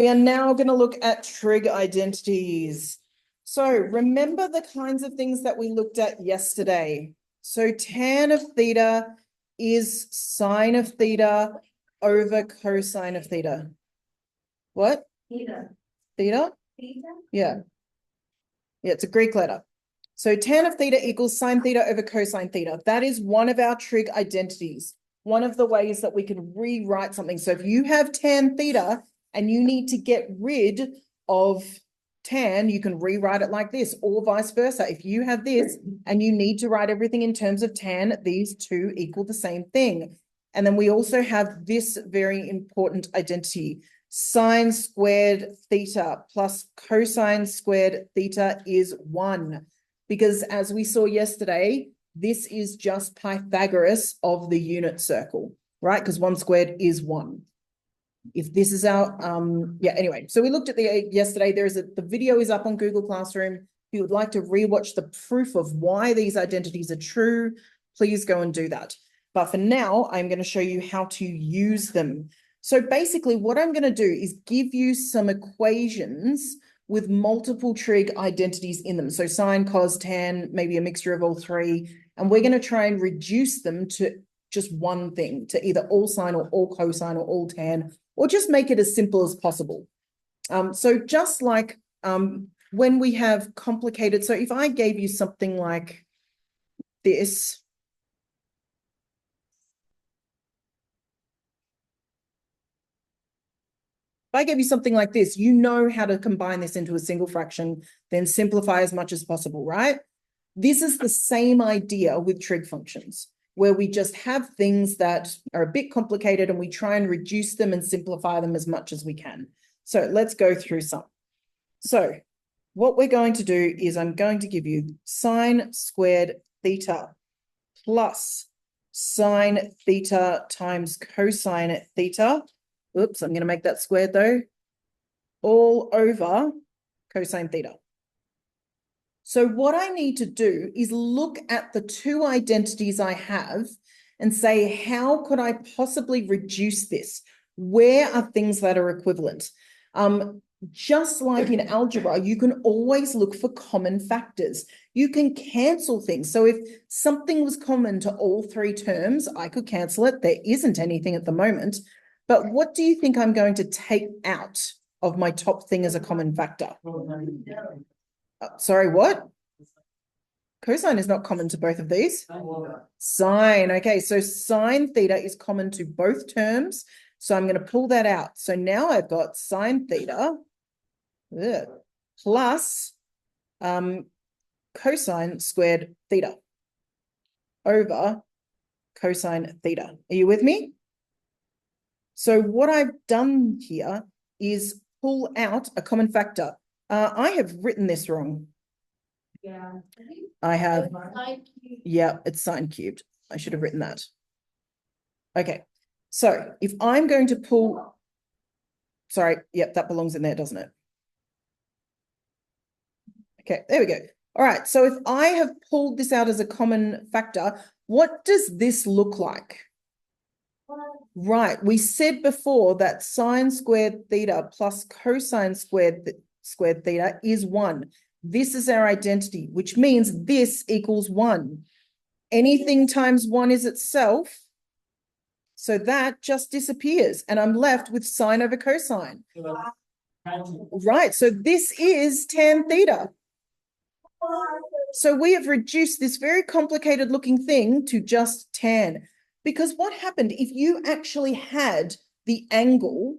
We are now going to look at trig identities. So remember the kinds of things that we looked at yesterday. So tan of theta is sine of theta over cosine of theta. What? Theta. Theta? Theta? Yeah. Yeah, it's a Greek letter. So tan of theta equals sine theta over cosine theta. That is one of our trig identities. One of the ways that we can rewrite something. So if you have tan theta and you need to get rid of tan, you can rewrite it like this, or vice versa. If you have this and you need to write everything in terms of tan, these two equal the same thing. And then we also have this very important identity. Sine squared theta plus cosine squared theta is 1. Because as we saw yesterday, this is just Pythagoras of the unit circle, right? Because 1 squared is 1. If this is our, anyway, so we looked at the yesterday, the video is up on Google Classroom. If you would like to rewatch the proof of why these identities are true, please go and do that. But for now, I'm going to show you how to use them. So basically what I'm going to do is give you some equations with multiple trig identities in them. So sine, cos, tan, maybe a mixture of all three. And we're going to try and reduce them to just one thing, to either all sine or all cosine or all tan, or just make it as simple as possible. So just like when we have complicated, so if I gave you something like this, if I gave you something like this, you know how to combine this into a single fraction, then simplify as much as possible, right? This is the same idea with trig functions, where we just have things that are a bit complicated and we try and reduce them and simplify them as much as we can. So let's go through some. So what we're going to do is I'm going to give you sine squared theta plus sine theta times cosine theta. Oops, I'm going to make that squared though. All over cosine theta. So what I need to do is look at the two identities I have and say, how could I possibly reduce this? Where are things that are equivalent? Just like in algebra, you can always look for common factors. You can cancel things. So if something was common to all three terms, I could cancel it. There isn't anything at the moment. But what do you think I'm going to take out of my top thing as a common factor? Sorry, what? Cosine is not common to both of these. Sine. Okay, so sine theta is common to both terms. So I'm going to pull that out. So now I've got sine theta plus cosine squared theta over cosine theta. Are you with me? So what I've done here is pull out a common factor. I have written this wrong. Yeah. I have, yeah, it's sine cubed. I should have written that. Okay, so if I'm going to pull, sorry, yep, that belongs in there, doesn't it? Okay, there we go. All right, so if I have pulled this out as a common factor, what does this look like? Right, we said before that sine squared theta plus cosine squared theta is 1. This is our identity, which means this equals 1. Anything times 1 is itself. So that just disappears and I'm left with sine over cosine. Right, so this is tan theta. So we have reduced this very complicated looking thing to just tan. Because what happened if you actually had the angle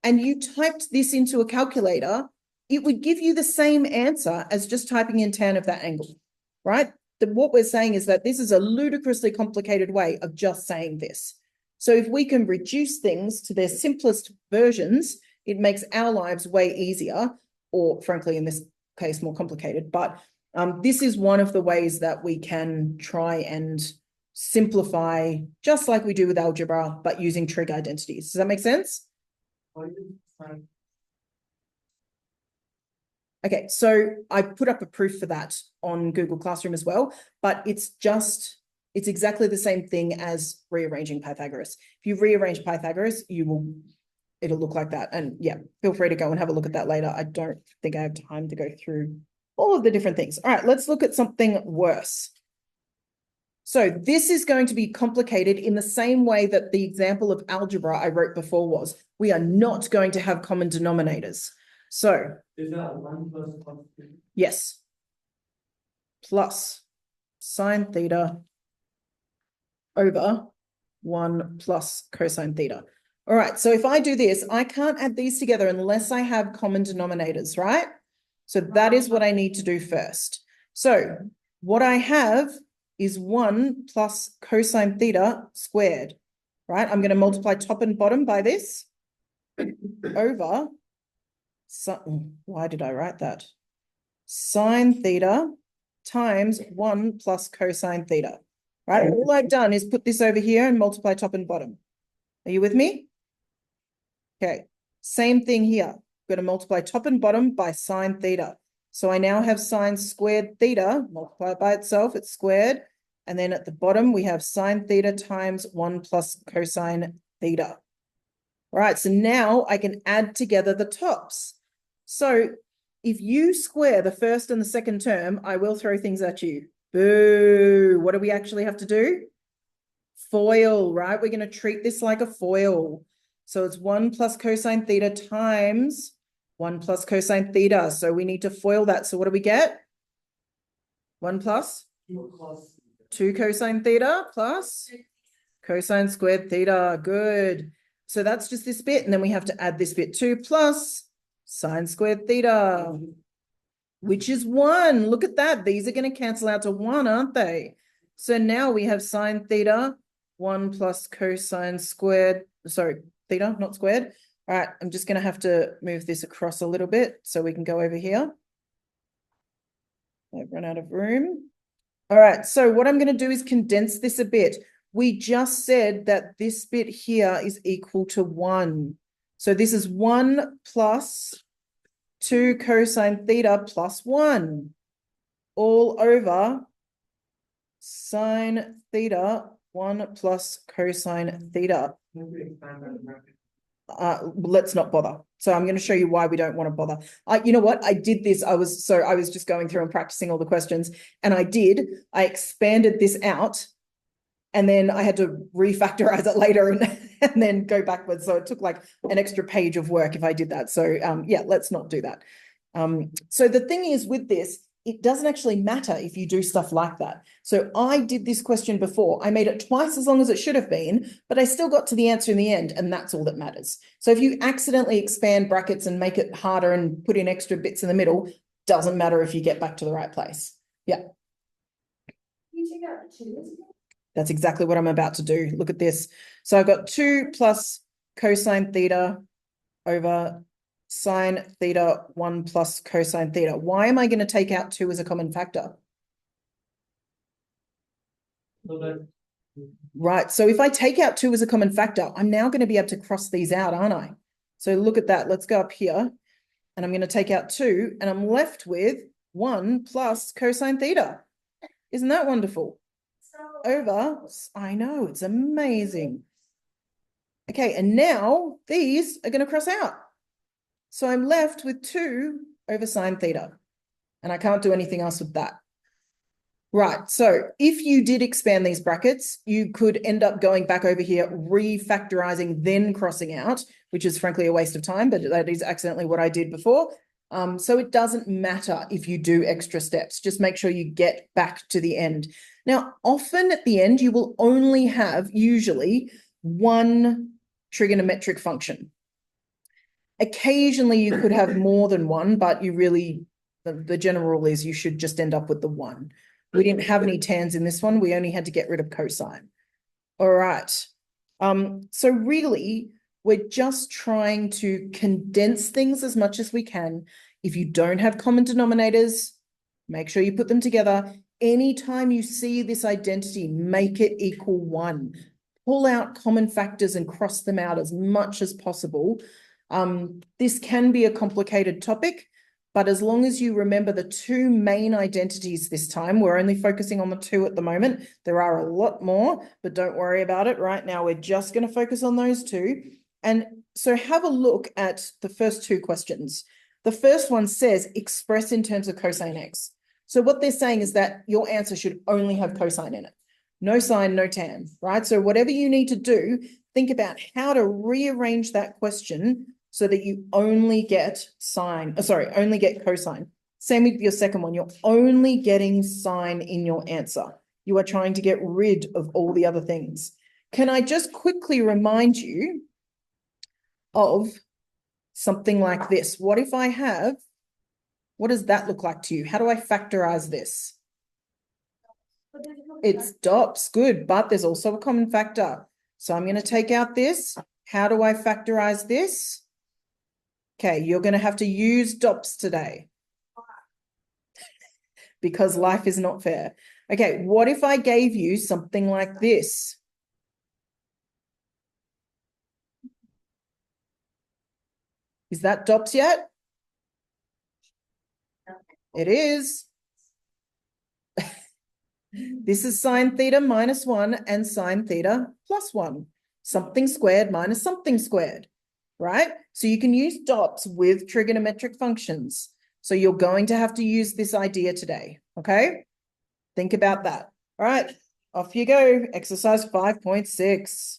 and you typed this into a calculator, it would give you the same answer as just typing in tan of that angle, right? What we're saying is that this is a ludicrously complicated way of just saying this. So if we can reduce things to their simplest versions, it makes our lives way easier, or frankly, in this case, more complicated. But this is one of the ways that we can try and simplify, just like we do with algebra, but using trig identities. Does that make sense? Okay, so I put up a proof for that on Google Classroom as well, but it's exactly the same thing as rearranging Pythagoras. If you rearrange Pythagoras, you will it'll look like that. And yeah, feel free to go and have a look at that later. I don't think I have time to go through all of the different things. All right, let's look at something worse. So this is going to be complicated in the same way that the example of algebra I wrote before was. We are not going to have common denominators. So is that 1 plus 2? yes, plus sine theta over 1 plus cosine theta. All right, so if I do this, I can't add these together unless I have common denominators, right? So that is what I need to do first. So what I have is 1 plus cosine theta squared, right? I'm going to multiply top and bottom by this over, why did I write that? Sine theta times 1 plus cosine theta, right? All I've done is put this over here and multiply top and bottom. Are you with me? Okay, same thing here. I'm going to multiply top and bottom by sine theta. So I now have sine squared theta, multiply it by itself, it's squared. And then at the bottom, we have sine theta times 1 plus cosine theta. All right, so now I can add together the tops. So if you square the first and the second term, I will throw things at you. Boo! What do we actually have to do? Foil, right? We're going to treat this like a foil. So it's 1 plus cosine theta times 1 plus cosine theta. So we need to foil that. So what do we get? 1 plus 2 cosine theta plus cosine squared theta. Good. So that's just this bit. And then we have to add this bit too, plus sine squared theta, which is 1. Look at that. These are going to cancel out to 1, aren't they? So now we have sine theta, 1 plus cosine squared, sorry, theta, not squared. All right, I'm just going to have to move this across a little bit so we can go over here. I've run out of room. All right, so what I'm going to do is condense this a bit. We just said that this bit here is equal to 1. So this is 1 plus 2 cosine theta plus 1 all over sine theta 1 plus cosine theta. Let's not bother. So I'm going to show you why we don't want to bother. You know what? I did this. I was just going through and practicing all the questions, and I expanded this out, and then I had to refactorize it later and then go backwards. So it took like an extra page of work if I did that. So yeah, let's not do that. So the thing is with this, it doesn't actually matter if you do stuff like that. So I did this question before. I made it twice as long as it should have been, but I still got to the answer in the end, and that's all that matters. So if you accidentally expand brackets and make it harder and put in extra bits in the middle, doesn't matter if you get back to the right place. Yeah. You take out the 2. That's exactly what I'm about to do. Look at this. So I've got 2 plus cosine theta over sine theta 1 plus cosine theta. Why am I going to take out 2 as a common factor? Right. So if I take out 2 as a common factor, I'm now going to be able to cross these out, aren't I? So look at that. Let's go up here, and I'm going to take out 2, and I'm left with 1 plus cosine theta. Isn't that wonderful? Over, I know, it's amazing. Okay, and now these are going to cross out. So I'm left with 2 over sine theta, and I can't do anything else with that. Right, so if you did expand these brackets, you could end up going back over here, refactorizing, then crossing out, which is frankly a waste of time, but that is accidentally what I did before. So it doesn't matter if you do extra steps, just make sure you get back to the end. Now, often at the end, you will only have usually one trigonometric function. Occasionally you could have more than one, but you really, the general rule is you should just end up with the 1. We didn't have any tans in this one. We only had to get rid of cosine. All right. So really, we're just trying to condense things as much as we can. If you don't have common denominators, make sure you put them together. Anytime you see this identity, make it equal 1. Pull out common factors and cross them out as much as possible. This can be a complicated topic, but as long as you remember the 2 main identities this time, we're only focusing on the 2 at the moment. There are a lot more, but don't worry about it. Right now, we're just going to focus on those 2. And so have a look at the first two questions. The first one says express in terms of cosine x. So what they're saying is that your answer should only have cosine in it. No sine, no tan, right? So whatever you need to do, think about how to rearrange that question so that you only get only get cosine. Same with your second one. You're only getting sine in your answer. You are trying to get rid of all the other things. Can I just quickly remind you of something like this? What if I have, what does that look like to you? How do I factorize this? It's dots, good, but there's also a common factor. So I'm going to take out this. How do I factorize this? Okay, you're going to have to use dots today because life is not fair. Okay, what if I gave you something like this? Is that dots yet? It is. This is sine theta minus 1 and sine theta plus 1. Something squared minus something squared, right? So you can use dots with trigonometric functions. So you're going to have to use this idea today, okay? Think about that. All right, off you go. Exercise 5.6.